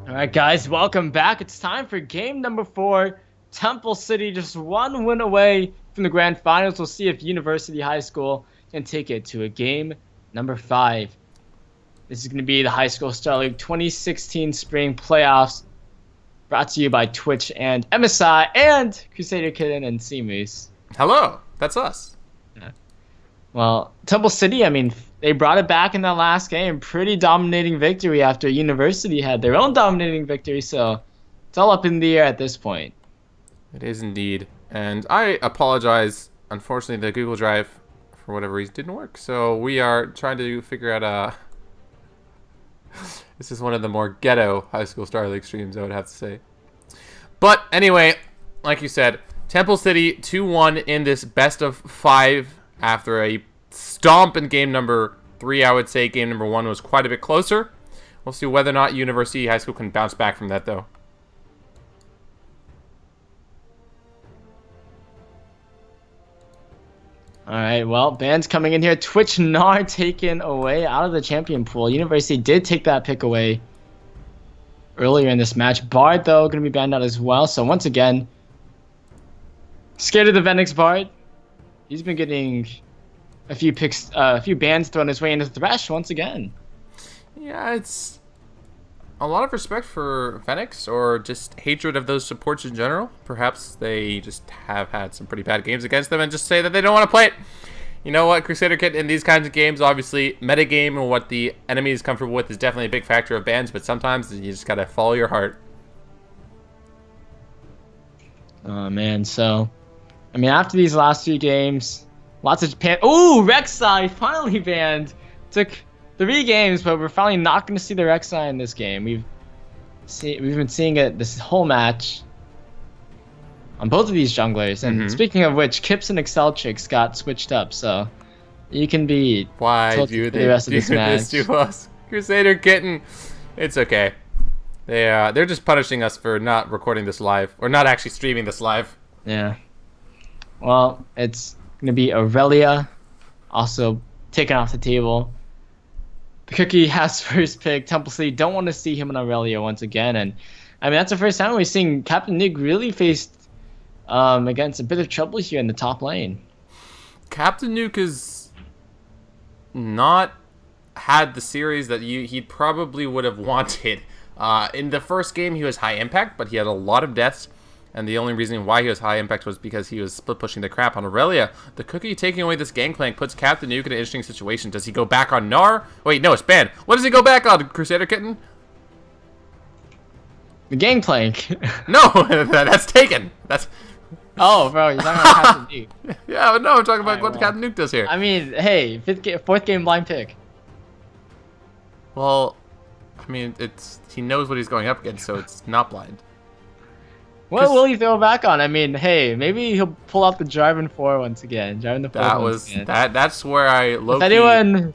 Alright guys, welcome back. It's time for game number 4. Temple City just one win away from the grand finals. We'll see if University High School can take it to a game number 5. This is going to be the High School Star League 2016 Spring Playoffs, brought to you by Twitch and MSI and Crusader Kitten and Seamoose. Hello, that's us. Yeah. Well, Temple City, I mean, they brought it back in that last game. Pretty dominating victory after University had their own dominating victory, so it's all up in the air at this point. It is indeed. And I apologize. Unfortunately, the Google Drive, for whatever reason, didn't work. So we are trying to figure out this is one of the more ghetto High School Star League streams, I would have to say. But anyway, like you said, Temple City 2-1 in this best of 5 after a stomp in game number 3, I would say. Game number 1 was quite a bit closer. We'll see whether or not University High School can bounce back from that, though. Alright, well, Band's coming in here. Twitch Nar taken away out of the champion pool. University did take that pick away earlier in this match. Bard, though, going to be banned out as well. So once again, scared of the Venix Bard. He's been getting a few picks, a few bans thrown his way into Thresh once again. Yeah, it's a lot of respect for Phoenix, or just hatred of those supports in general. Perhaps they just have had some pretty bad games against them and just say that they don't want to play it. You know what, Crusader Kit, in these kinds of games, obviously, metagame and what the enemy is comfortable with is definitely a big factor of bans, but sometimes you just gotta follow your heart. Oh, man, so, I mean, after these last few games, lots of Japan. Ooh, Rek'Sai finally banned. Took 3 games, but we're finally not going to see the Rek'Sai in this game. We've been seeing it this whole match on both of these junglers. And speaking of which, Kips and Exceltrix got switched up, so you can be why do they the rest do of this match. This to us, Crusader Kitten? It's okay. They're just punishing us for not recording this live, or not actually streaming this live. Yeah. Well, it's going to be Aurelia, also taken off the table. The Cookie has first pick. Temple City don't want to see him in Aurelia once again. And, I mean, that's the first time we're seeing Captain Nick really faced against a bit of trouble here in the top lane. Captain Nuke has not had the series that he probably would have wanted. In the first game, he was high impact, but he had a lot of deaths. And the only reason why he was high impact was because he was split pushing the crap on Aurelia. The Cookie taking away this gangplank puts Captain Nuke in an interesting situation. Does he go back on Gnar? Wait, no, it's banned. What does he go back on, Crusader Kitten? The gangplank. No, that's taken. That's. Oh, bro, you're talking about Captain Nuke. Yeah, but no, I'm talking about what Captain Nuke does here. I mean, hey, 4th game blind pick. Well, I mean, he knows what he's going up against, so it's not blind. What will he throw back on? I mean, hey, maybe he'll pull out the driving 4 once again. Driving the 4 once again. That's where I low-key... If anyone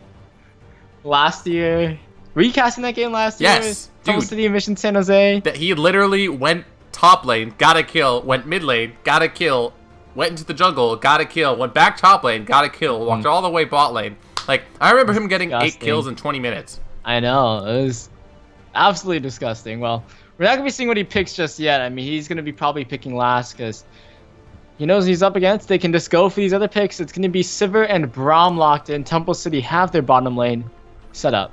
last year... Were you casting that game last year? Yes, dude. Temple City Mission San Jose? That he literally went top lane, got a kill, went mid lane, got a kill, went into the jungle, got a kill, went back top lane, got a kill, walked all the way bot lane. Like, I remember him getting 8 kills in 20 minutes. I know, it was absolutely disgusting. Well, we're not going to be seeing what he picks just yet. I mean, he's going to be probably picking last because he knows he's up against. They can just go for these other picks. It's going to be Sivir and Braum locked in. Temple City have their bottom lane set up.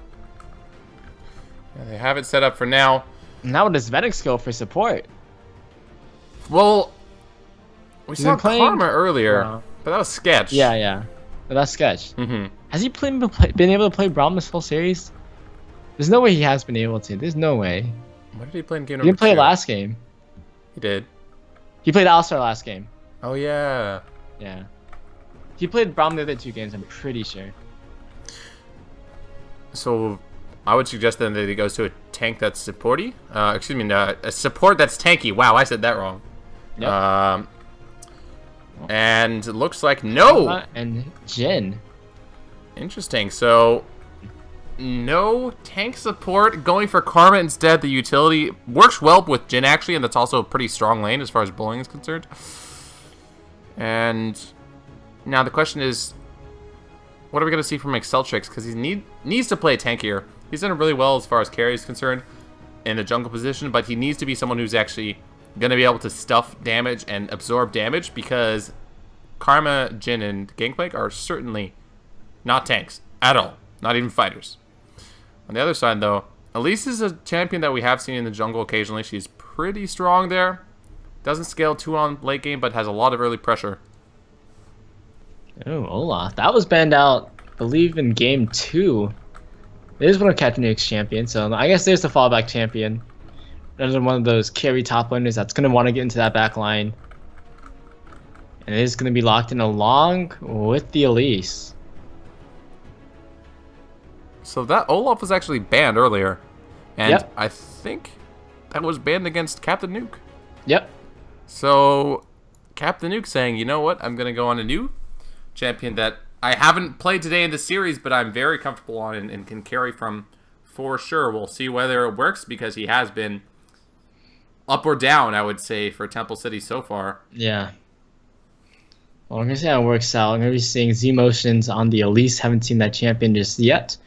Yeah, they have it set up for now. Now does Venix go for support? Well, we saw Karma earlier, but that was sketch. Yeah. But that's sketch. Has he been able to play Braum this whole series? There's no way he has been able to. There's no way. What did he play in game number 2? He didn't play last game. He did. He played Alistar last game. Oh, yeah. Yeah. He played Braum the other 2 games, I'm pretty sure. So, I would suggest then that he goes to a tank that's supporty. Excuse me, a support that's tanky. Wow, I said that wrong. Yep. And it looks like no. And Jin. Interesting. So, no tank support, going for Karma instead. The utility works well with Jin actually, and that's also a pretty strong lane as far as bullying is concerned. And now the question is, what are we going to see from Exceltrix? Because he needs to play tankier. He's done really well as far as carry is concerned. in a jungle position, but he needs to be someone who's actually going to be able to stuff damage and absorb damage, because Karma, Jhin, and Gangplank are certainly not tanks at all. Not even fighters. On the other side, though, Elise is a champion that we have seen in the jungle occasionally. She's pretty strong there. Doesn't scale too on late game, but has a lot of early pressure. Oh, Olaf. That was banned out, I believe, in game 2. It is one of Captain Nuke's champions, so I guess there's the fallback champion. Another one of those carry top laners that's going to want to get into that back line. And it is going to be locked in along with the Elise. So that Olaf was actually banned earlier. And yep. I think that was banned against Captain Nuke. Yep. So Captain Nuke saying, you know what, I'm going to go on a new champion that I haven't played today in the series, but I'm very comfortable on and can carry from for sure. We'll see whether it works, because he has been up or down, I would say, for Temple City so far. Yeah. Well, I'm going to see how it works out. I'm going to be seeing Z motions on the Elise. Haven't seen that champion just yet.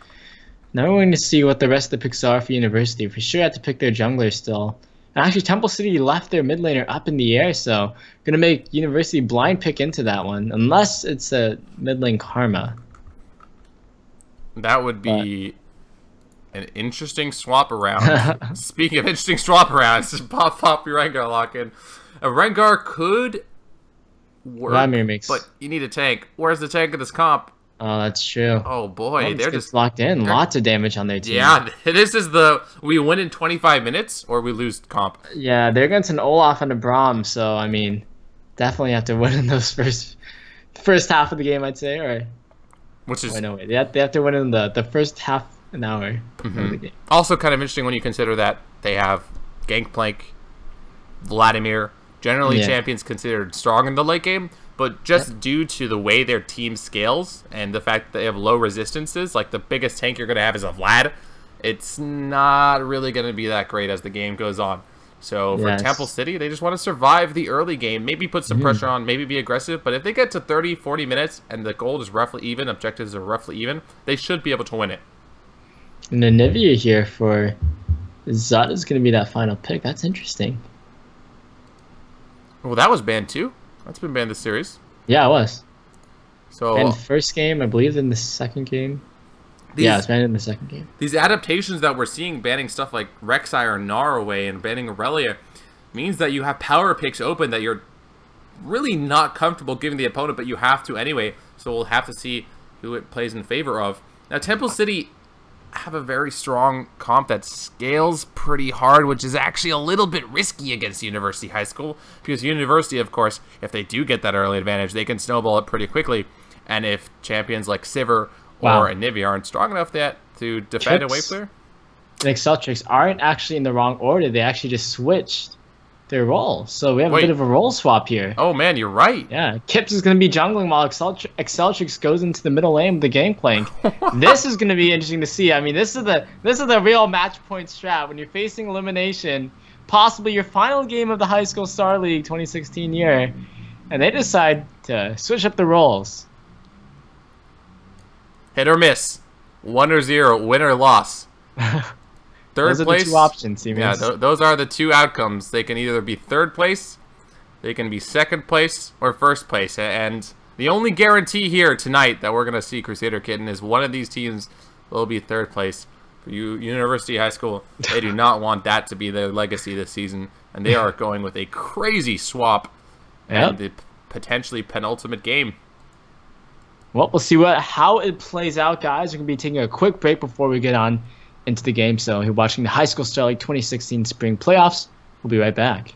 Now we're going to see what the rest of the picks are for University. For sure, have to pick their jungler still. And actually, Temple City left their mid laner up in the air, so going to make University blind pick into that one, unless it's a mid lane Karma. That would be an interesting swap around. Speaking of interesting swap arounds, just pop your Rengar lock in. A Rengar could work, but you need a tank. Where's the tank of this comp? Oh, that's true. Oh boy, they're just locked in. Lots of damage on their team. Yeah, this is we win in 25 minutes or we lose comp. Yeah, they're against an Olaf and a Braum, so I mean, definitely have to win in those first half of the game, I'd say. Or which is no, wait, they have to win in the first half an hour of the game. Also, kind of interesting when you consider that they have Gangplank, Vladimir, generally champions considered strong in the late game. But just due to the way their team scales and the fact that they have low resistances, like the biggest tank you're going to have is a Vlad, it's not really going to be that great as the game goes on. So for Temple City, they just want to survive the early game, maybe put some pressure on, maybe be aggressive. But if they get to 30, 40 minutes and the gold is roughly even, objectives are roughly even, they should be able to win it. And the Nivea here for Zut is going to be that final pick. That's interesting. Well, that was banned too. That's been banned this series. Yeah, it was. So in the first game, I believe in the second game. It's banned in the second game. These adaptations that we're seeing, banning stuff like Rek'Sai or Gnar away and banning Aurelia, means that you have power picks open that you're really not comfortable giving the opponent, but you have to anyway. So we'll have to see who it plays in favor of. Now, Temple City have a very strong comp that scales pretty hard, which is actually a little bit risky against University High School, because University, of course, if they do get that early advantage, they can snowball it pretty quickly. And if champions like Sivir or Anivia aren't strong enough to defend a wave clear, and Exceltrix aren't actually in the wrong order. They actually just switched their roles. So we have a bit of a role swap here. Oh man, you're right. Yeah, Kips is going to be jungling while Exceltrix goes into the middle lane with the Gangplank. This is going to be interesting to see. I mean, this is the real match point strat when you're facing elimination, possibly your final game of the High School Star League 2016 year, and they decide to switch up the roles. Hit or miss, 1 or 0, win or loss. Third those are place, the two options. Yeah, those are the two outcomes. They can either be third place, they can be second place, or first place. And the only guarantee here tonight that we're going to see Crusader Kitten is one of these teams will be third place. For University High School, they do not want that to be their legacy this season. And they are going with a crazy swap and the potentially penultimate game. Well, we'll see how it plays out, guys. We're going to be taking a quick break before we get on into the game. So you're watching the High School Star League 2016 Spring Playoffs. We'll be right back.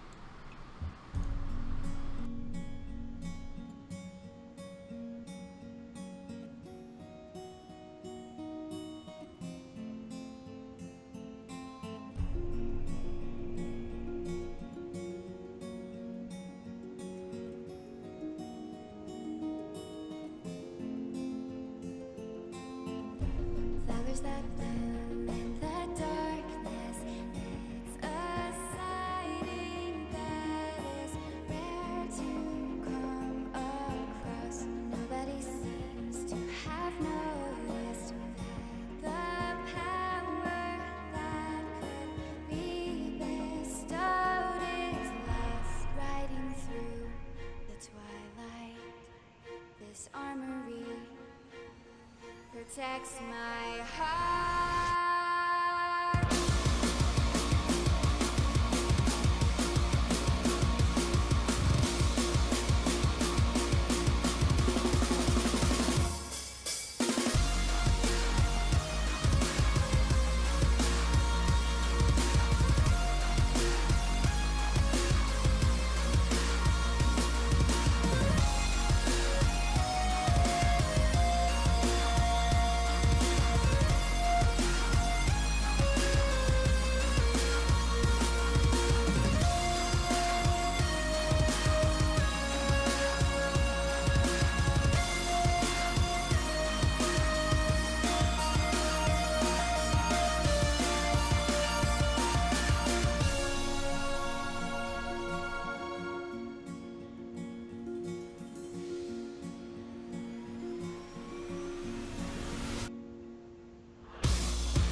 Noticed the power that could be breaks my heart.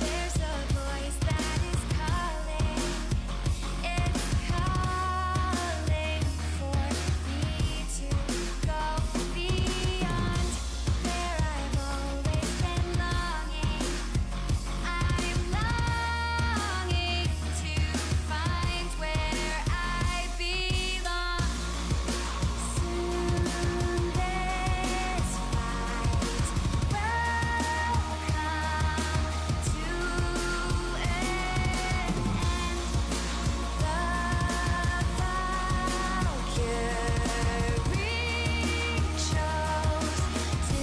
There's a voice that is calling. It's calling for me to go beyond where I've always been longing. I'm longing to find where I belong. Soon this fight will come to an end. The Valkyrie chose to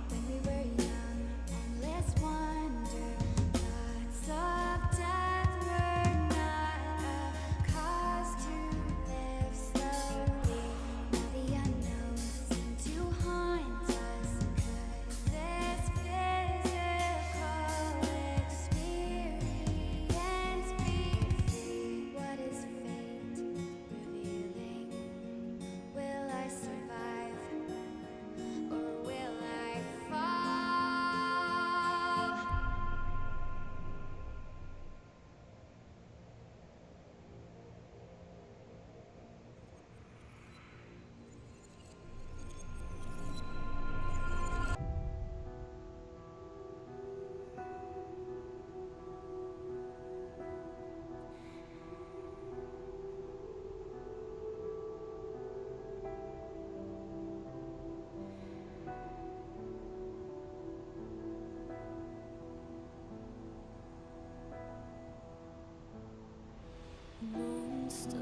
when we were young, endless wonder, thoughts of death were not a cause to live slowly. Now the unknown seemed to haunt us. Could this physical experience be free? What is fate revealing? Will I survive? Or will I fall? Monsters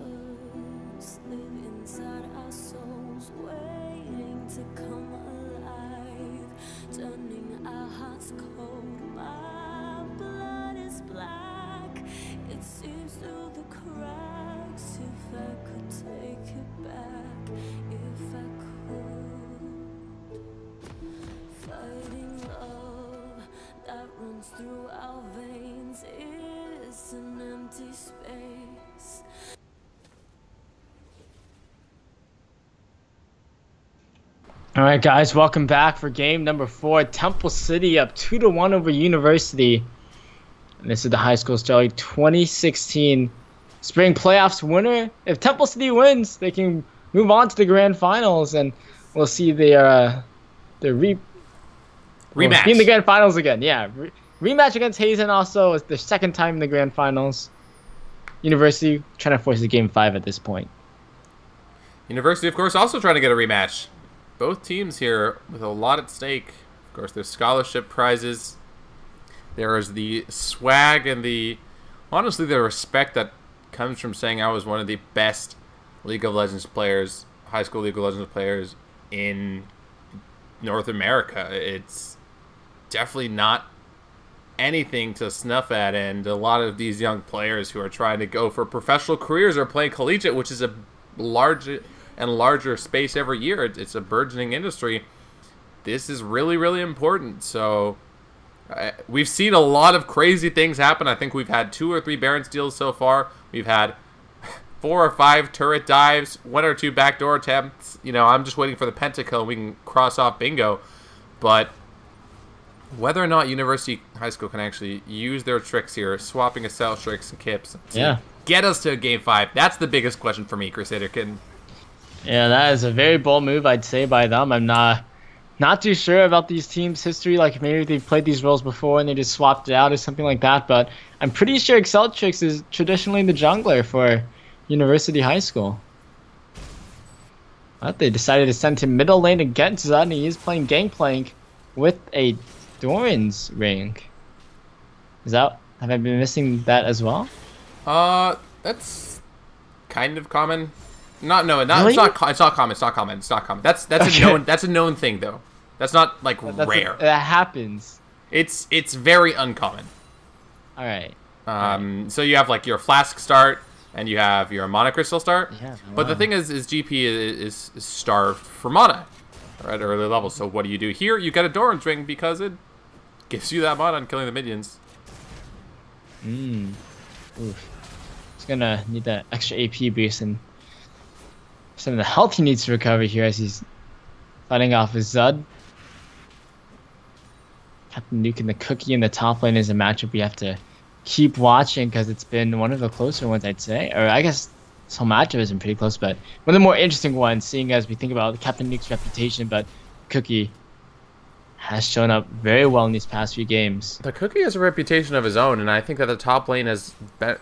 live inside our souls, waiting to come alive, turning our hearts cold. My blood is black, it seeps through the cracks. If I could take it back, if I could. Fighting love that runs through our veins is an empty space. All right, guys, welcome back for game number 4. Temple City up 2-1 over University. And this is the High School Jelly 2016 Spring Playoffs winner. If Temple City wins, they can move on to the Grand Finals, and we'll see their rematch. Be in the Grand Finals again, yeah. Rematch against Hazen also is the second time in the Grand Finals. University trying to force the Game 5 at this point. University, of course, also trying to get a rematch. Both teams here with a lot at stake. Of course, there's scholarship prizes. There is the swag and honestly, the respect that comes from saying I was one of the best League of Legends players, high school League of Legends players in North America. It's definitely not anything to snuff at, and a lot of these young players who are trying to go for professional careers are playing collegiate, which is a larger and larger space every year. It's a burgeoning industry. This is really, really important. So we've seen a lot of crazy things happen. I think we've had 2 or 3 Baron steals so far. We've had 4 or 5 turret dives, 1 or 2 backdoor attempts. You know, I'm just waiting for the pentakill. We can cross off bingo. But Whether or not University High School can actually use their tricks here, swapping Exceltrix and Kips to get us to Game 5, that's the biggest question for me, Crusader Kitten. Yeah, that is a very bold move, I'd say, by them. I'm not too sure about these teams' history. Like, maybe they've played these roles before and they just swapped it out or something like that. But I'm pretty sure Exceltrix is traditionally the jungler for University High School. But they decided to send him middle lane against Zud, and he is playing Gangplank with a Doran's ring. Have I been missing that as well? That's kind of common. Really? It's not common. That's a known thing though. That's not like rare. That happens. It's very uncommon. All right. So you have like your flask start and you have your mana crystal start. Yeah. But the thing is GP is starved for mana at early levels. So what do? Here you get a Doran's ring because it gives you that mana on killing the minions. Oof. He's gonna need that extra AP boost and some of the health he needs to recover here as he's fighting off with Zud. Captain Nuke and the Cookie in the top lane is a matchup we have to keep watching because it's been one of the closer ones, I'd say. Or I guess this whole matchup has been pretty close, but one of the more interesting ones, seeing as we think about Captain Nuke's reputation, but Cookie has shown up very well in these past few games. The Cookie has a reputation of his own, and I think that the top lane has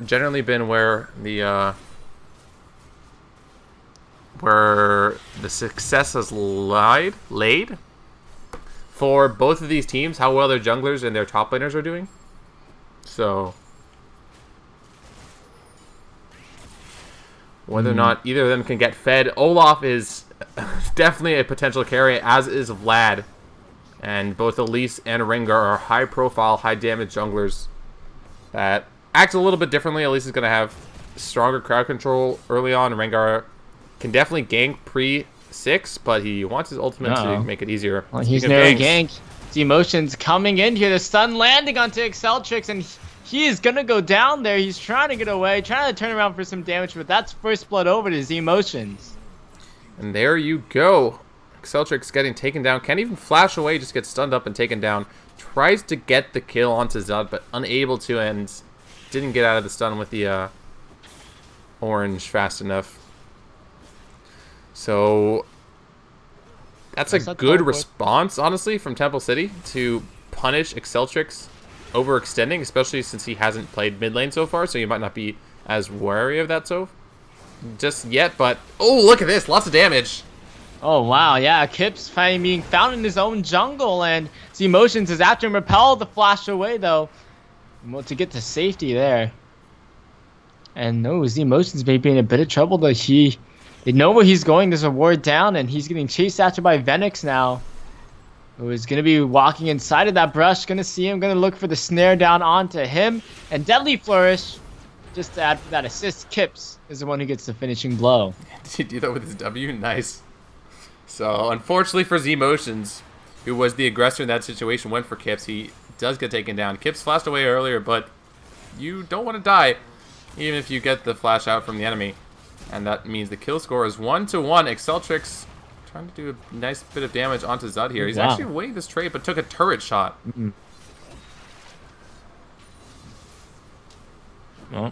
generally been where the success has laid for both of these teams, how well their junglers and their top laners are doing. So whether or not either of them can get fed, Olaf is definitely a potential carry, as is Vlad. And both Elise and Rengar are high-profile, high-damage junglers that act a little bit differently. Elise is going to have stronger crowd control early on. Rengar can definitely gank pre-6, but he wants his ultimate to make it easier. Well, he's never ganked. The emotions coming in here. The stun landing onto Exceltrix, and he is going to go down there. He's trying to get away, trying to turn around for some damage, but that's first blood over to Z Emotions. And there you go. Exceltrix getting taken down. Can't even flash away, just gets stunned up and taken down. Tries to get the kill onto Zud, but unable to, and didn't get out of the stun with the orange fast enough. So that's a good response, honestly, from Temple City to punish Exceltrix overextending, especially since he hasn't played mid lane so far, so you might not be as wary of that just yet. But oh, look at this, lots of damage. Oh wow, yeah, Kip's finally being found in his own jungle, and Z Emotions is after him, repelled the flash away though, to get to safety there. And no, Z Emotions may be in a bit of trouble though. They know where he's going. There's a ward down, and he's getting chased after by Venix now, who is gonna be walking inside of that brush. Gonna see him, gonna look for the snare down onto him, and Deadly Flourish. Just to add for that assist, Kips is the one who gets the finishing blow. Did he do that with his W? Nice. So, unfortunately for Z Emotions, who was the aggressor in that situation, went for Kips. He does get taken down. Kips flashed away earlier, but you don't want to die, even if you get the flash out from the enemy. And that means the kill score is 1-1. Exceltrix trying to do a nice bit of damage onto Zud here. He's actually winning this trade, but took a turret shot. Oh.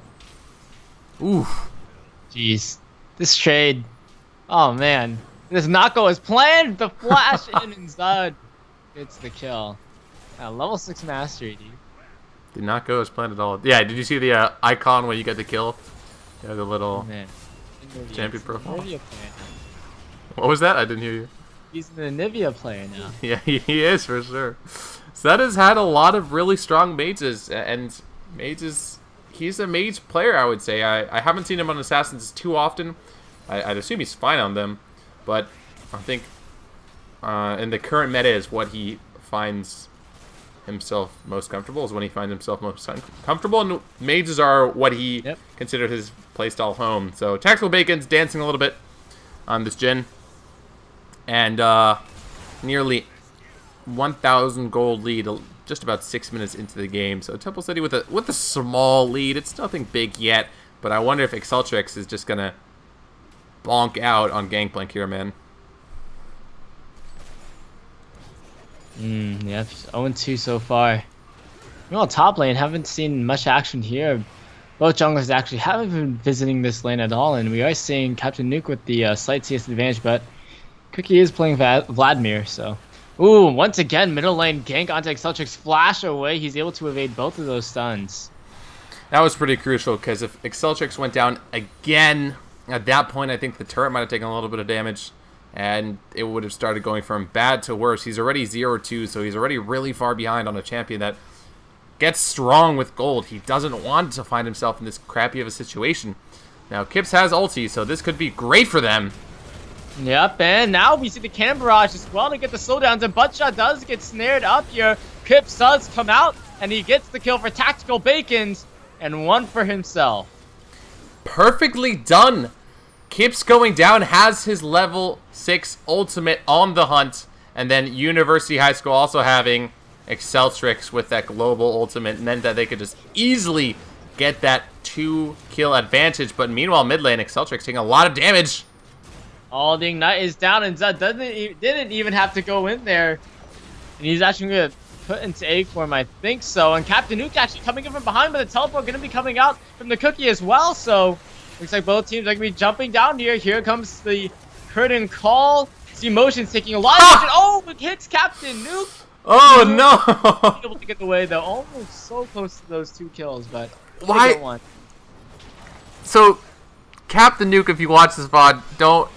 Oof. Jeez. This trade. Oh, man. This not go as planned. The flash in and Zud gets the kill. Level 6 mastery, dude. Did not go as planned at all. Yeah, did you see the icon where you get the kill? Yeah, the little champion profile. What was that? I didn't hear you. He's the Nivea player now. Yeah, he is for sure. Zud has had a lot of really strong mages, and he's a mage player, I would say. I haven't seen him on Assassins too often. I'd assume he's fine on them, but I think in the current meta is what he finds himself most comfortable, is when he finds himself most comfortable, and mages are what he considered his playstyle home. So Tactical Bacon's dancing a little bit on this gen, and nearly 1,000 gold lead just about 6 minutes into the game. So Temple City with a small lead. It's nothing big yet, but I wonder if Exceltrix is just gonna bonk out on Gangplank here, man. Yeah, 0-2 so far. Well, top lane, haven't seen much action here. Both junglers actually haven't been visiting this lane at all, and we are seeing Captain Nuke with the slight CS advantage, but Cookie is playing Vladimir, so... Ooh, once again, middle lane gank onto Exceltrix, flash away. He's able to evade both of those stuns. That was pretty crucial, because if Exceltrix went down again, at that point, I think the turret might have taken a little bit of damage, and it would have started going from bad to worse. He's already 0-2, so he's already really far behind on a champion that gets strong with gold. He doesn't want to find himself in this crappy of a situation. Now, Kips has ulti, so this could be great for them. Yep, and now we see the cannon barrage as well to get the slowdowns, and Buttshot does get snared up here. Kips does come out, and he gets the kill for Tactical Bacons, and one for himself. Perfectly done. Kips going down has his level 6 ultimate on the hunt, and then University High School also having Exceltrix with that global ultimate meant that they could just easily get that 2-kill advantage. But meanwhile, mid lane, Exceltrix taking a lot of damage. Oh, the Ignite is down, and Zed didn't even have to go in there. And he's actually going to put into egg form, I think so. And Captain Nuke actually coming in from behind, but the teleport going to be coming out from the Cookie as well. So looks like both teams are going to be jumping down here. Here comes the curtain call. See Motion's taking a lot of damage. Oh, it hits Captain Nuke. Oh, no. Able to get away, though. Almost so close to those 2 kills, but why? One. So, Captain Nuke, if you watch this VOD,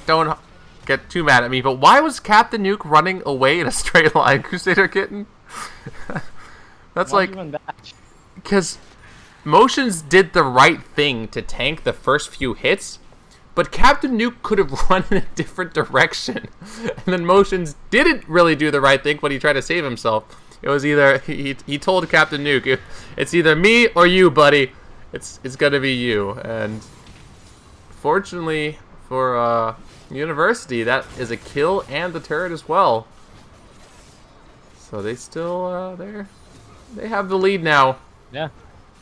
don't get too mad at me, but why was Captain Nuke running away in a straight line, Crusader Kitten? That's like... Because Motions did the right thing to tank the first few hits, but Captain Nuke could have run in a different direction. And then Motions didn't really do the right thing, but he tried to save himself. It was either... He told Captain Nuke, it's either me or you, buddy. It's gonna be you. And fortunately for University, that is a kill and the turret as well. So they still they have the lead now. Yeah.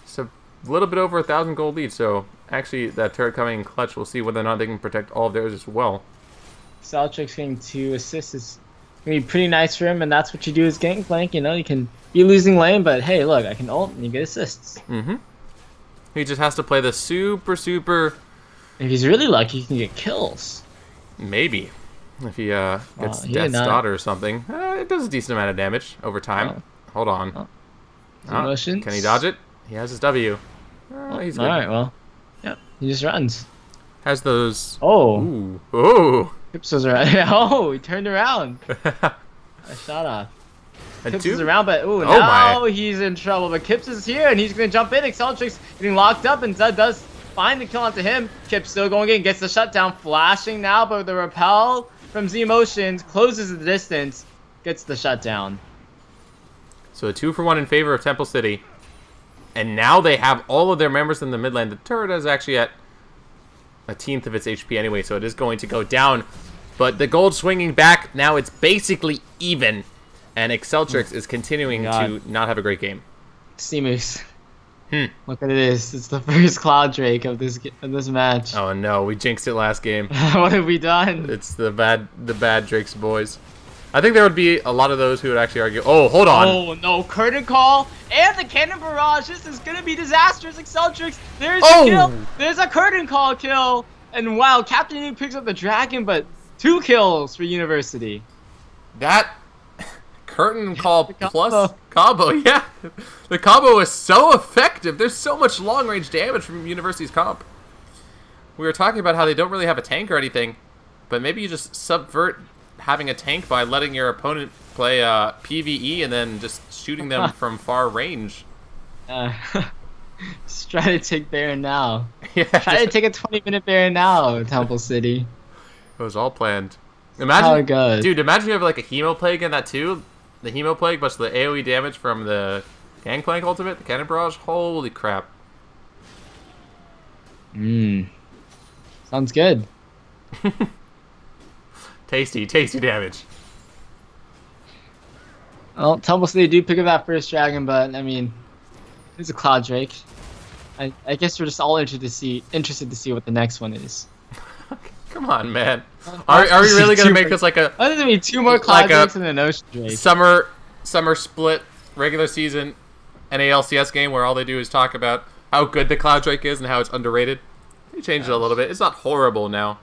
It's a little bit over 1,000 gold lead. So actually, that turret coming in clutch. We'll see whether or not they can protect all of theirs as well. Exceltrix getting 2 assists is gonna be pretty nice for him, and that's what you do as Gangplank. You know, you can be losing lane, but hey, look, I can ult and you get assists. He just has to play the super. If he's really lucky, he can get kills. Maybe. If he gets Death's Daughter or something. It does a decent amount of damage over time. Hold on. Can he dodge it? He has his W. He's good. Alright, well. Yeah, he just runs. Has those... Oh. Ooh. Ooh. Kips was around. Oh, he turned around. A shot off. Kips is around, but ooh, now he's in trouble. But Kips is here, and he's going to jump in. Exceltrix getting locked up, and Zed does find the kill onto him. Kips still going in, gets the shutdown, flashing now, but the repel from Z Motions closes the distance, gets the shutdown. So a 2-for-1 in favor of Temple City. And now they have all of their members in the mid lane. The turret is actually at 1/10 of its HP anyway, so it is going to go down. But the gold swinging back, now it's basically even. And Exceltrix is continuing to not have a great game. Seamoose. Look at this. It's the first Cloud Drake of this match. Oh no, we jinxed it last game. What have we done? It's the bad Drake's boys. I think there would be a lot of those who would actually argue. Oh, hold on. Oh no, curtain call and the cannon barrage. This is gonna be disastrous. Exceltrix. There's a kill. There's a curtain call kill. And wow, Captain Nuke picks up the dragon, but 2 kills for University. That curtain call plus combo, yeah. The combo is so effective. There's so much long-range damage from University's comp. We were talking about how they don't really have a tank or anything, but maybe you just subvert having a tank by letting your opponent play PvE and then just shooting them from far range. Just try to take Baron now. Yeah, try to take a 20-minute Baron now, Temple City. It was all planned. Imagine how it goes. Dude, imagine you have like a Hemo Plague in that too. The Hemo Plague plus the AoE damage from the Gangplank ultimate, the Cannon Barrage. Holy crap. Sounds good. Tasty damage. Well, Temple City do pick up that first dragon, but I mean, it's a Cloud Drake. I guess we're just all interested to see what the next one is. Come on, man. Are we really gonna make this like a? There's gonna be 2 more Cloud Drakes and an Ocean Drake. Summer summer split, regular season, NALCS game where all they do is talk about how good the Cloud Drake is and how it's underrated. They changed it a little bit. It's not horrible now.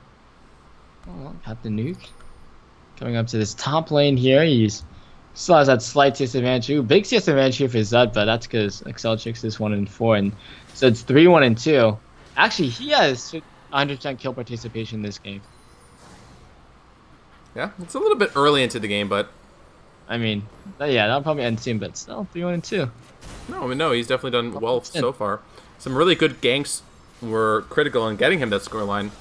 Oh, Captain Nuke coming up to this top lane here. He's still has that slight disadvantage. Ooh, big disadvantage here for Zud, but that's because Exceltrix is 1-4 and Zud's 3-1-2. Actually, he has 100% kill participation in this game. Yeah, it's a little bit early into the game, but I mean, yeah, that'll probably end soon, but still 3-1-2. no, I mean, no, he's definitely done well so far. Some really good ganks were critical in getting him that scoreline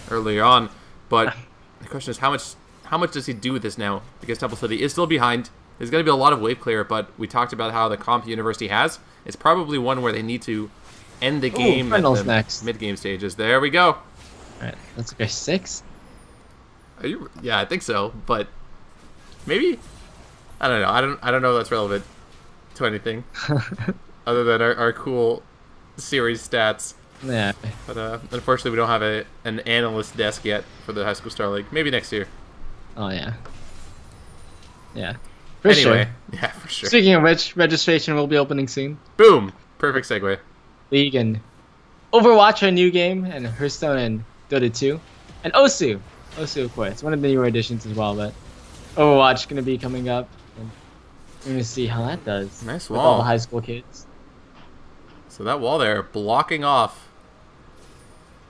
earlier on, but the question is how much does he do with this now? Because Temple City is still behind. There's going to be a lot of wave clear, but we talked about how the comp University has. It's probably one where they need to end the game at the next. mid-game stages. There we go. Alright, let's go 6. Are you? Yeah, I think so, but maybe I don't know. I don't know if that's relevant to anything other than our cool series stats. Yeah. But unfortunately, we don't have an analyst desk yet for the High School Star League. Maybe next year. Oh yeah. Yeah. For Anyway, sure. yeah, for sure. Speaking of which, registration will be opening soon. Boom! Perfect segue. League and Overwatch, our new game, and Hearthstone and Dota 2, and Osu. Osu, of course, one of the newer additions as well. But Overwatch gonna be coming up, and we're gonna see how that does. Nice with all the wall. high school kids. So that wall there blocking off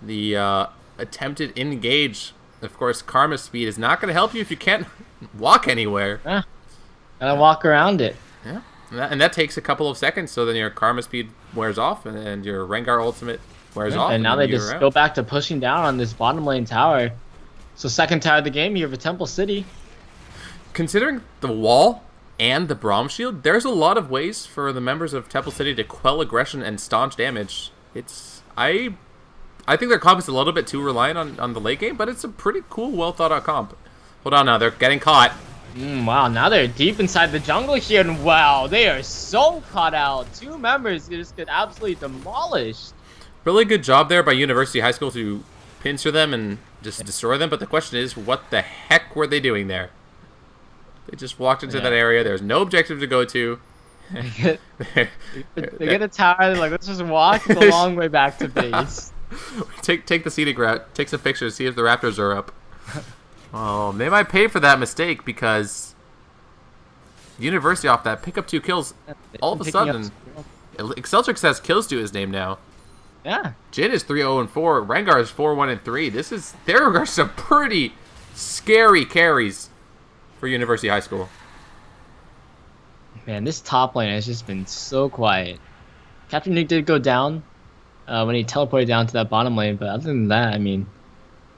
the attempted engage. Of course, Karma speed is not going to help you if you can't walk anywhere. Yeah. Gotta walk around it. Yeah, and that takes a couple of seconds. So then your Karma speed wears off, and your Rengar ultimate wears off. And now they then just you're go out. back to pushing down on this bottom lane tower. So second tower of the game here for Temple City. Considering the wall and the Braum shield, there's a lot of ways for the members of Temple City to quell aggression and staunch damage. I think their comp is a little bit too reliant on the late game, but it's a pretty cool, well thought out comp. Hold on now, they're getting caught. Wow, now they're deep inside the jungle here, and wow, they are so caught out. 2 members just get absolutely demolished. Really good job there by University High School to pincer them and just destroy them, but the question is, what the heck were they doing there? They just walked into that area, there's no objective to go to. They get a tower, they're like, let's just walk the long way back to base. Take the scenic route, take some pictures, see if the Raptors are up. Oh, they might pay for that mistake because University off that pick up 2 kills. All of a sudden, Exceltrix has kills to his name now. Yeah. Jin is 3-0-4. Rengar is 4-1-3. There are some pretty scary carries for University High School. Man, this top lane has just been so quiet. Captain Nuke did go down when he teleported down to that bottom lane, but other than that, I mean, you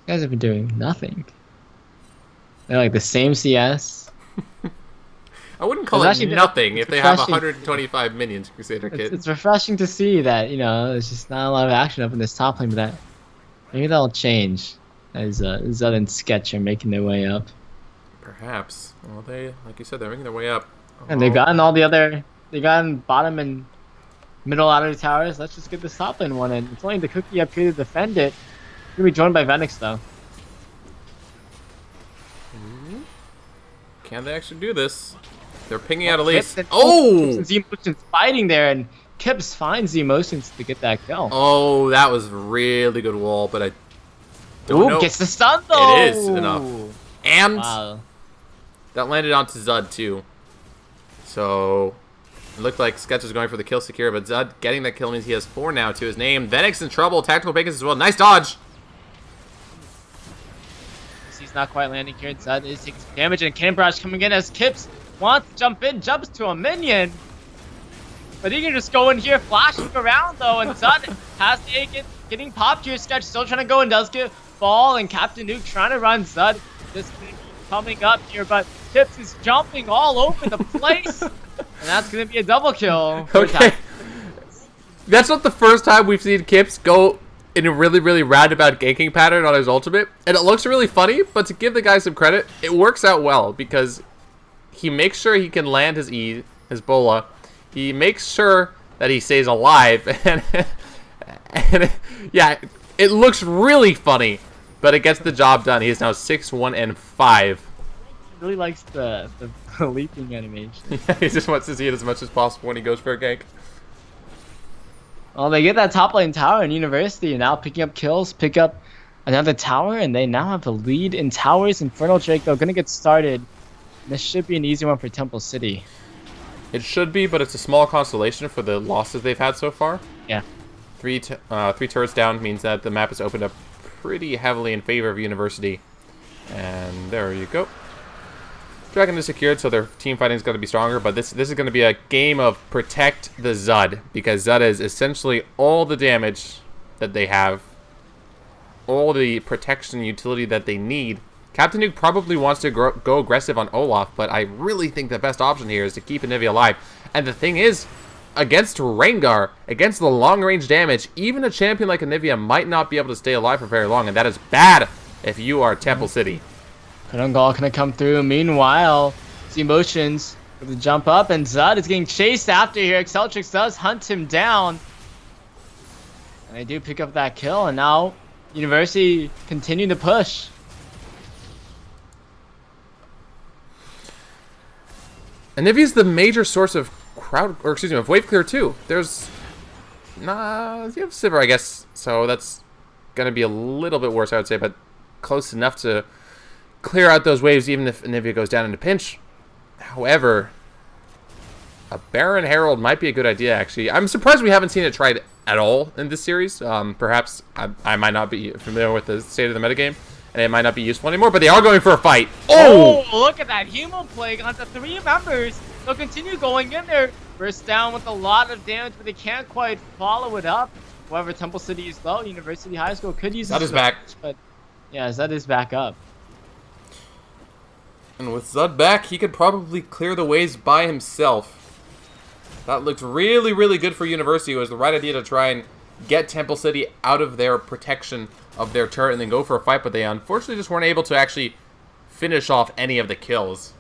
guys have been doing nothing. They're like the same CS. I wouldn't call it nothing if they have 125 minions, Crusader Kid. It's refreshing to see that, you know, there's just not a lot of action up in this top lane, but that maybe that'll change as Zud and Sketch are making their way up. Perhaps. Well, they, like you said, they're making their way up. And they've gotten all the other, they've gotten bottom and middle outer towers. Let's just get this top lane one in. It's only the cookie up here to defend it. Gonna be joined by Venix though. Can they actually do this? They're pinging out Elise. Oh! Z-Motion's fighting there, and Kips finds Z-Motions to get that kill. Oh, that was really good wall, but I don't know. Gets the stun though! It is enough. And wow. That landed onto Zud too. So it looked like Sketch was going for the kill secure, but Zud getting that kill means he has 4 now to his name. Venix in trouble. Tactical Bacons as well. Nice dodge. He's not quite landing here. Zud is taking some damage, and Cannon Barrage coming in as Kips wants to jump in, jumps to a minion. But he can just go in here, flashing around though, and Zud has to getting popped here. Sketch still trying to go and does get fall, and Captain Nuke trying to run Zud. This coming up here, but Kips is jumping all over the place, and that's gonna be a double kill. Okay, that's not the first time we've seen Kips go in a really, really roundabout ganking pattern on his ultimate, and it looks really funny. But to give the guy some credit, it works out well because he makes sure he can land his E, his bola. He makes sure that he stays alive, and yeah, it looks really funny. But it gets the job done. He is now 6-1-5. Really likes the leaping animation. He just wants to see it as much as possible when he goes for a gank. Well, they get that top lane tower in University, and now picking up kills, pick up another tower, and they now have a lead in towers. Infernal Drake, though, gonna get started. This should be an easy one for Temple City. It should be, but it's a small consolation for the losses they've had so far. Yeah. Three turrets down means that the map is opened up pretty heavily in favor of University. And there you go. Dragon is secured, so their team fighting is going to be stronger, but this is going to be a game of protect the Zud, because Zud is essentially all the damage that they have, all the protection utility that they need. Captain Nuke probably wants to go aggressive on Olaf, but I really think the best option here is to keep Anivia alive. And the thing is, against Rengar, against the long-range damage, even a champion like Anivia might not be able to stay alive for very long, and that is bad if you are Temple City. Kurungal gonna come through. Meanwhile, the emotions with the jump up, and Zud is getting chased after here. Exceltrix does hunt him down. And they do pick up that kill, and now University continue to push. Anivia's the major source of of wave clear too. There's you have Sivir, I guess, so that's gonna be a little bit worse, I would say, but close enough to clear out those waves even if Anivia goes down in a pinch. However, a Baron Herald might be a good idea, actually. I'm surprised we haven't seen it tried at all in this series. Perhaps I might not be familiar with the state of the metagame, and it might not be useful anymore, but they are going for a fight. Oh, look at that Humo Plague onto 3 members. They'll continue going in there. Burst down with a lot of damage, but they can't quite follow it up. However, Temple City is low. University High School could use Zud is back. But yeah, Zud is back up. And with Zud back, he could probably clear the waves by himself. That looked really, really good for University. It was the right idea to try and get Temple City out of their protection of their turret and then go for a fight, but they unfortunately just weren't able to actually finish off any of the kills.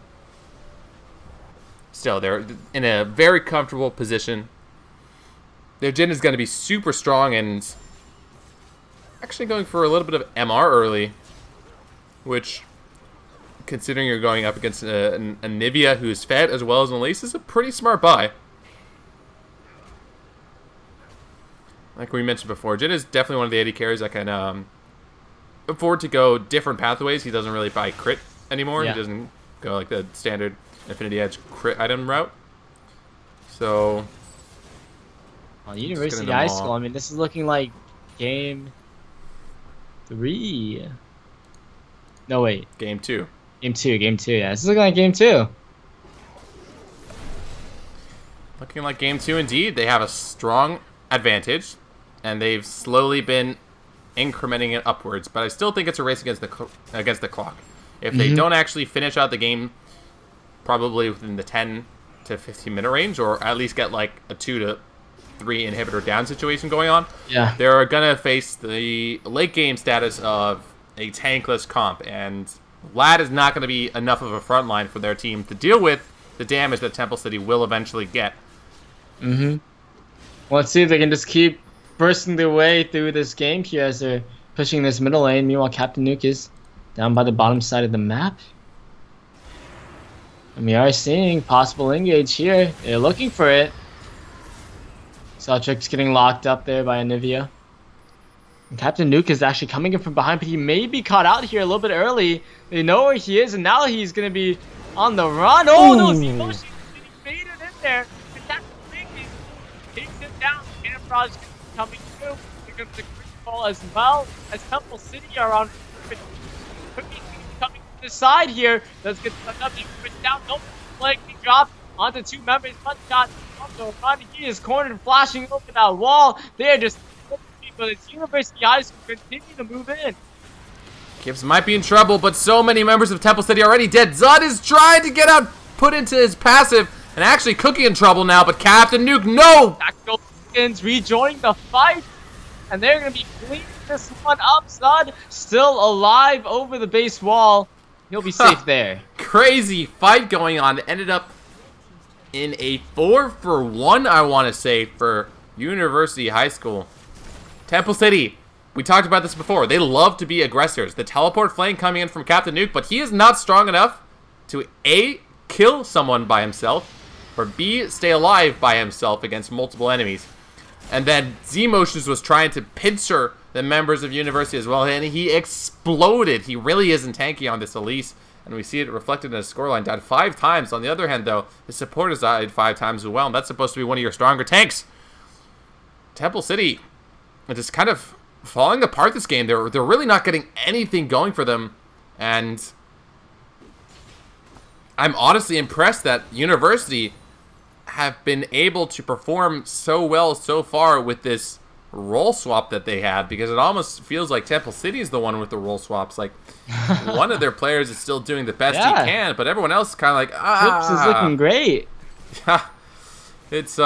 Still, they're in a very comfortable position. Their Jhin is going to be super strong and actually going for a little bit of MR early, which, considering you're going up against an Anivia who's fed as well as an Elise, is a pretty smart buy. Like we mentioned before, Jhin is definitely one of the AD carries that can afford to go different pathways. He doesn't really buy crit anymore. Yeah. He doesn't go like the standard Infinity Edge crit item route. So, On University High School, I mean, this is looking like game 3. No, wait. Game 2. Game 2, yeah. This is looking like game 2. Looking like game 2 indeed. They have a strong advantage, and they've slowly been incrementing it upwards. But I still think it's a race against the clock. If they don't actually finish out the game, probably within the 10 to 15 minute range, or at least get like a 2 to 3 inhibitor down situation going on, Yeah. they're gonna face the late game status of a tankless comp, and Vlad is not gonna be enough of a front line for their team to deal with the damage that Temple City will eventually get. Well, let's see if they can just keep bursting their way through this game here as they're pushing this middle lane. Meanwhile, Captain Nuke is down by the bottom side of the map. And we are seeing possible engage here. They're looking for it. Celtrix getting locked up there by Anivia. And Captain Nuke is actually coming in from behind, but he may be caught out here a little bit early. They know where he is, and now he's going to be on the run. Oh, no, the emotion getting baited in there. And that's thinking. Takes him down. Camouflage coming through. Here comes the quick ball as well as Temple City are on. Cookie coming to the side here. Let's get another push down. No flag being dropped onto 2 members. One shot on the run. He is cornered, flashing over that wall. They're just, but it's University High School continue to move in. Gibbs might be in trouble, but so many members of Temple City are already dead. Zud is trying to get out, put into his passive, and actually Cookie in trouble now, but Captain Nuke, no! Tactical Skins rejoining the fight, and they're going to be cleaning this one up. Zud still alive over the base wall. He'll be safe there. Crazy fight going on. It ended up in a 4-for-1, I want to say, for University High School. Temple City, we talked about this before. They love to be aggressors. The teleport flame coming in from Captain Nuke, but he is not strong enough to A, kill someone by himself, or B, stay alive by himself against multiple enemies. And then Z-Motions was trying to pincer the members of University as well, and he exploded. He really isn't tanky on this Elise, and we see it reflected in his scoreline. Died 5 times. On the other hand, though, his supporters died 5 times as well, and that's supposed to be one of your stronger tanks. Temple City are just kind of falling apart this game. They're really not getting anything going for them, and I'm honestly impressed that University have been able to perform so well so far with this role swap that they had, because it almost feels like Temple City is the one with the role swaps. Like, one of their players is still doing the best he can, but everyone else is kind of like, Clips is looking great. Yeah, it's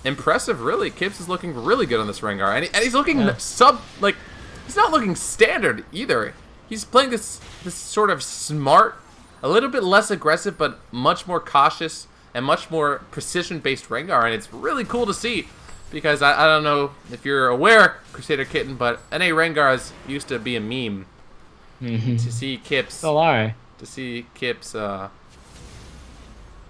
impressive, really. Kips is looking really good on this Rengar, and he's looking he's not looking standard either. He's playing this sort of smart, a little bit less aggressive, but much more cautious and much more precision-based Rengar, and it's really cool to see, because I don't know if you're aware, Crusader Kitten, but NA Rengars used to be a meme. To see Kips, Still are. to see Kips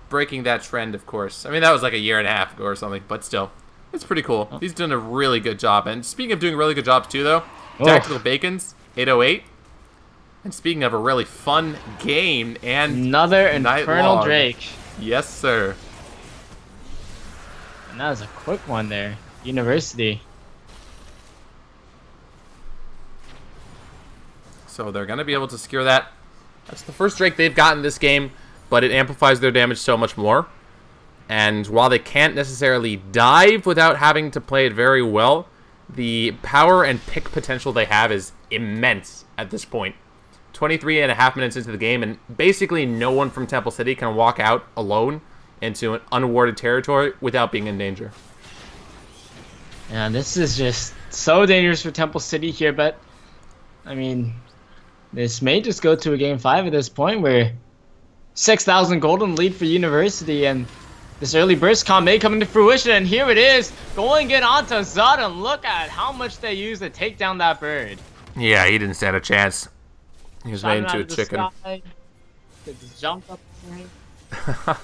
breaking that trend, of course. I mean, that was like a year and a half ago or something, but still, it's pretty cool. He's done a really good job. And speaking of doing really good jobs too, though, Tactical Bacons, 808. And speaking of a really fun game, and Another Infernal Nightlog. Drake. Yes, sir. And that was a quick one there. University. So they're going to be able to secure that. That's the first Drake they've gotten this game, but it amplifies their damage so much more. And while they can't necessarily dive without having to play it very well, the power and pick potential they have is immense at this point. 23.5 minutes into the game, and basically no one from Temple City can walk out alone into an unawarded territory without being in danger. Yeah, this is just so dangerous for Temple City here, but I mean, this may just go to a game 5 at this point, where 6,000 golden lead for University, and this early burst comp may come into fruition, and here it is, going in onto Zud, and look at how much they use to take down that bird. Yeah, he didn't stand a chance. He was made into a chicken. It just jumped up the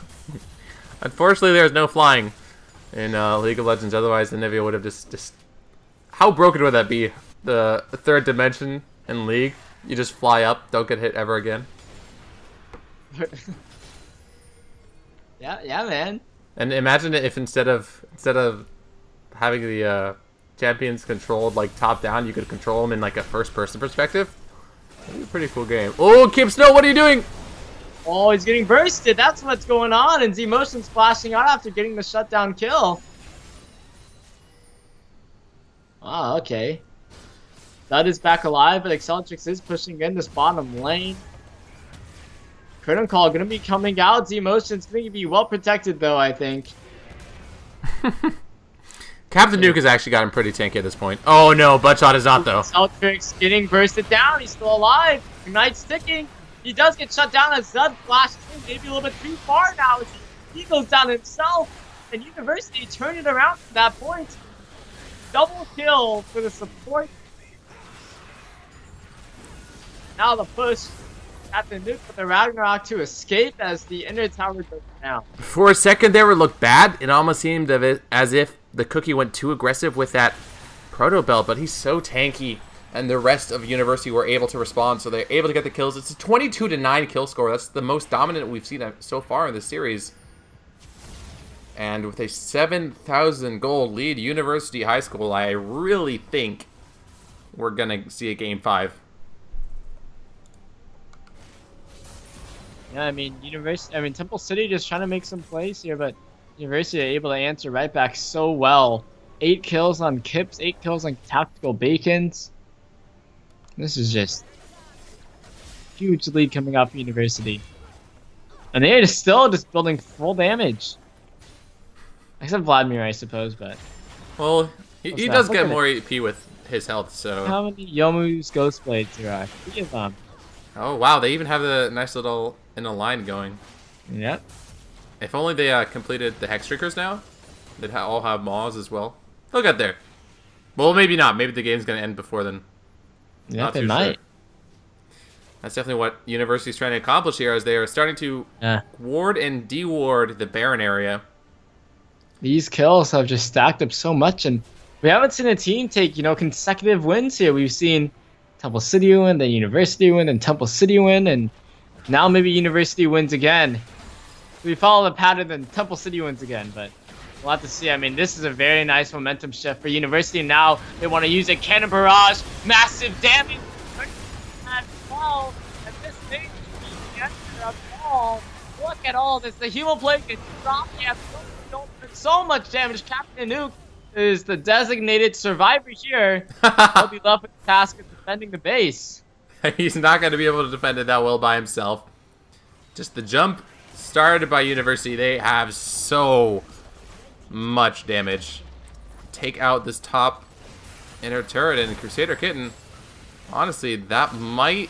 Unfortunately, there's no flying in League of Legends. Otherwise, the Nivea would have just... How broken would that be? The third dimension in League? You just fly up, don't get hit ever again. Yeah, man. And imagine if instead of having the champions controlled like top down, you could control them in like a first person perspective. That'd be a pretty cool game. Oh, Kip Snow, what are you doing? Oh, he's getting bursted. That's what's going on. And Z-Motion's flashing out after getting the shutdown kill. Oh, okay. That is back alive, but Exceltrix is pushing in this bottom lane. Curtain Call gonna be coming out. Z-Motion's gonna be well protected though, I think. Captain Nuke has actually gotten pretty tanky at this point. Oh no, Buttshot is not though. Exceltrix getting bursted down. He's still alive. Ignite's sticking. He does get shut down as Zud flashes in, maybe a little bit too far now. He goes down himself, and University turned it around from that point. Double kill for the support. Now the push at the nuke with the Ragnarok to escape as the inner tower goes down. For a second there, it looked bad. It almost seemed as if the Cookie went too aggressive with that Proto Belt, but he's so tanky, and the rest of University were able to respond, so they're able to get the kills. It's a 22-9 kill score. That's the most dominant we've seen so far in this series. And with a 7,000 gold lead, University High School, I really think we're going to see a Game 5. Yeah, I mean, Temple City just trying to make some plays here, but University are able to answer right back so well. 8 kills on Kips, 8 kills on Tactical Bacons. This is just huge lead coming off University. And they are still just building full damage. Except Vladimir, I suppose, but... Well, he does get more AP with his health, so... How many Yomu's Ghost Blades there are? 3 of them. Oh, wow, they even have a nice little inner line going. Yep. If only they completed the Hex Trickers now, they'd all have Maws as well. They'll get there. Well, maybe not. Maybe the game's going to end before then. Yeah, Not they too might. sure. That's definitely what University's trying to accomplish here, as they are starting to ward and deward the Baron area. These kills have just stacked up so much, and we haven't seen a team take, consecutive wins here. We've seen Temple City win, then University win, then Temple City win, and now maybe University wins again. We follow the pattern, then Temple City wins again, but we'll have to see. I mean, this is a very nice momentum shift for University. Now they want to use a cannon barrage, massive damage. And this thing of all. Look at all this. The Hemo Plague is dropping at so much damage. Captain Nuke is the designated survivor here. He'll be left with the task of defending the base. He's not going to be able to defend it that well by himself. Just the jump started by University. They have so much damage. Take out this top inner turret and Crusader Kitten. Honestly, that might...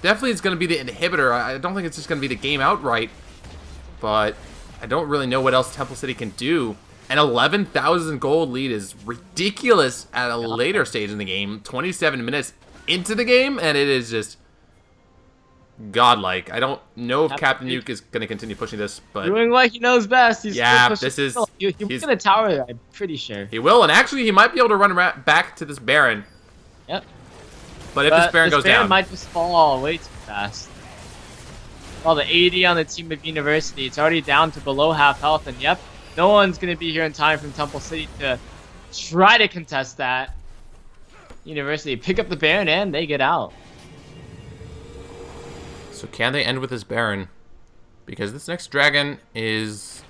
Definitely it's going to be the inhibitor. I don't think it's just going to be the game outright. But I don't really know what else Temple City can do. An 11,000 gold lead is ridiculous at a later stage in the game. 27 minutes into the game, and it is just godlike. I don't know if Captain Nuke is going to continue pushing this, but... Doing what he knows best. He's this is... He's going to tower, I'm pretty sure. He will, and actually he might be able to run back to this Baron. Yep. But if this Baron goes down... might just fall way too fast. All the 80 on the team of University, it's already down to below half health, and yep, no one's going to be here in time from Temple City to try to contest that. University pick up the Baron, and they get out. So can they end with this Baron? Because this next dragon is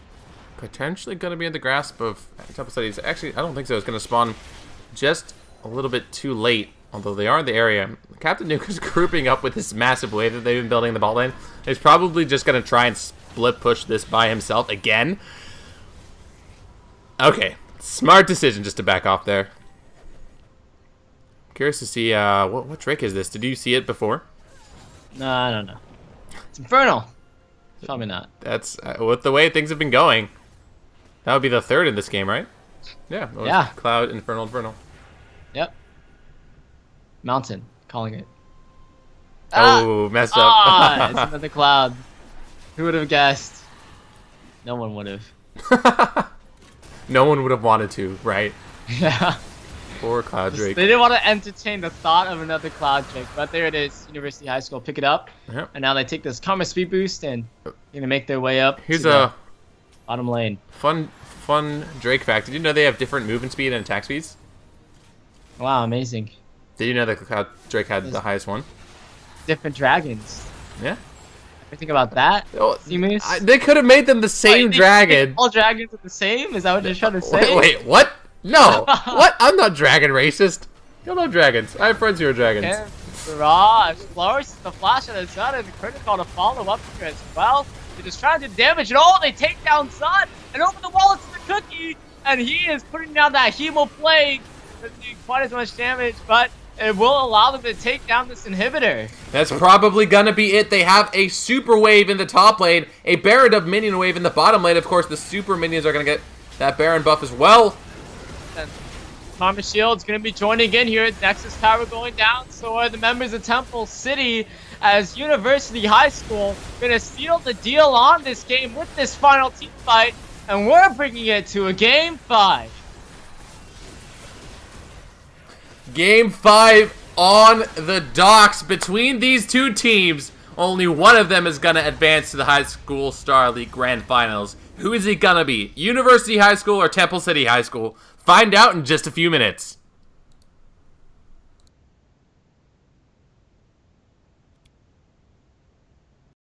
potentially going to be in the grasp of Temple City. Actually, I don't think so. It's going to spawn just a little bit too late. Although they are in the area. Captain Nuke is grouping up with this massive wave that they've been building in the bot lane. He's probably just going to try and split push this by himself again. Okay. Smart decision just to back off there. Curious to see, what Drake is this? Did you see it before? No, I don't know. It's Infernal. Probably not. That's, with the way things have been going, that would be the third in this game, right? Yeah. Yeah. Cloud, Infernal. Yep. Mountain, calling it. Oh, messed up. It's another cloud. Who would have guessed? No one would have. No one would have wanted to, right? Yeah. Poor Cloud Drake. They didn't want to entertain the thought of another cloud Drake, but there it is. University High School, pick it up. Yep. And now they take this Karma Speed Boost and gonna make their way up. Here's to a the bottom lane. fun Drake fact. Did you know they have different movement speed and attack speeds? Wow, amazing. Did you know that Cloud Drake had the highest one? Different dragons. Yeah. Ever think about that? Oh, Seamoose? they could have made them the same dragon. All dragons are the same? Is that what you're trying to say? Wait, what? No. What? I'm not dragon racist. You love dragons. I have friends who are dragons. And Barrage, Flores, the flash of the sun, and the critical to follow up here as well. They're just trying to do damage, and they take down Sun, and over the wall it's the Cookie, and he is putting down that Hemo Plague. Doesn't do quite as much damage, but it will allow them to take down this inhibitor. That's probably gonna be it. They have a super wave in the top lane, a Baron of minion wave in the bottom lane. Of course, the super minions are gonna get that Baron buff as well. And Karma Shield's gonna be joining in here. Nexus Tower going down. So are the members of Temple City, as University High School gonna seal the deal on this game with this final team fight, and we're bringing it to a game 5. Game 5 on the docks between these two teams. Only one of them is going to advance to the High School Star League Grand Finals. Who is it going to be? University High School or Temple City High School? Find out in just a few minutes.